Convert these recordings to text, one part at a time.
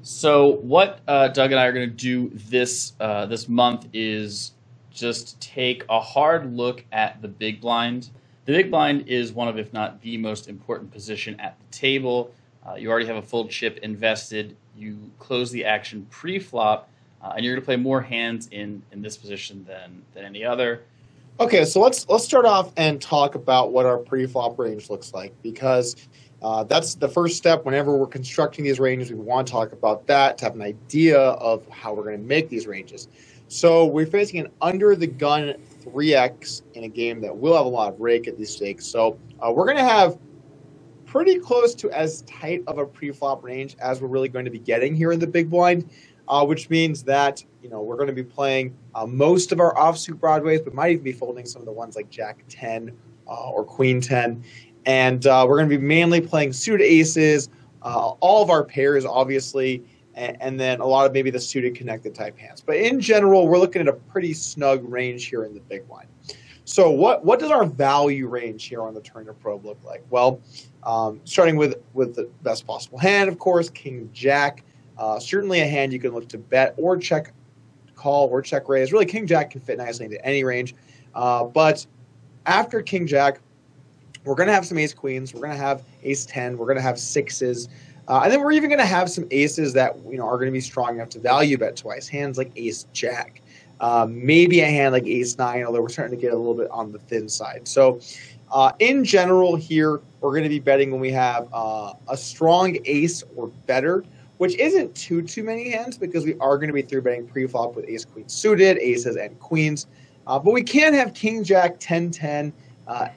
So what Doug and I are going to do this month is just take a hard look at the big blind. The big blind is one of, if not the most important position at the table. You already have a full chip invested. You close the action pre-flop, and you're going to play more hands in this position than any other. Okay, so let's start off and talk about what our pre-flop range looks like, because that's the first step. Whenever we're constructing these ranges, we want to talk about that to have an idea of how we're going to make these ranges. So we're facing an under-the-gun 3x in a game that will have a lot of rake at these stakes. So we're going to have pretty close to as tight of a pre-flop range as we're really going to be getting here in the big blind, which means that we're going to be playing most of our offsuit broadways, but might even be folding some of the ones like Jack 10 or Queen 10. And we're going to be mainly playing suited aces, all of our pairs, obviously, and then a lot of maybe the suited connected type hands. But in general, we're looking at a pretty snug range here in the big blind. So what does our value range here on the Turner Probe look like? Well, starting with the best possible hand, of course, King Jack. Certainly a hand you can look to bet or check call or check raise. Really, King Jack can fit nicely into any range. But after King Jack, we're going to have some ace queens. We're going to have ace 10. We're going to have sixes. And then we're even going to have some aces that are going to be strong enough to value bet twice. Hands like ace jack. Maybe a hand like ace 9, although we're starting to get a little bit on the thin side. So in general here, we're going to be betting when we have a strong ace or better, which isn't too many hands because we are going to be through betting pre-flop with ace queen suited, aces, and queens. But we can have king jack 10-10,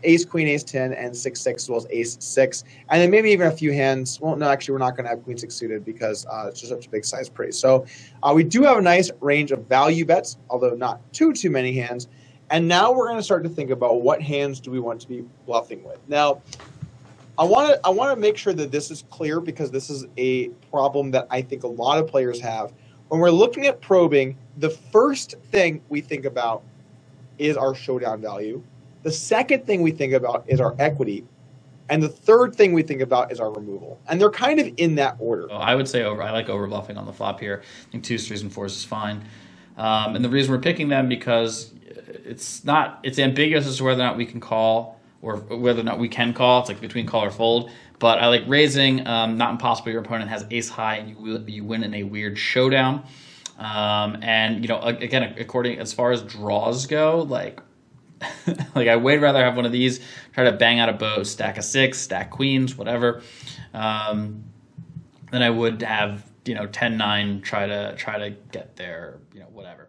ace queen ace 10, and 6-6 as well as ace 6, and then maybe even a few hands. Well, no, actually we're not going to have queen 6 suited because it's just such a big size praise. So we do have a nice range of value bets, although not too many hands. And now we're going to start to think about what hands do we want to be bluffing with. Now I want to make sure that this is clear, because this is a problem that I think a lot of players have. When we're looking at probing, the first thing we think about is our showdown value. The second thing we think about is our equity. And the third thing we think about is our removal. And they're kind of in that order. Well, I would say I like over bluffing on the flop here. I think 2s, 3s, and 4s is fine. And the reason we're picking them because it's ambiguous as to whether or not we can call or whether or not we can call. It's like between call or fold. But I like raising. Not impossible. Your opponent has ace high and you win in a weird showdown. And again, according as far as draws go, like I would rather have one of these, try to bang out a boat, stack a 6, stack queens, whatever, than I would have 10-9 try to get there, whatever.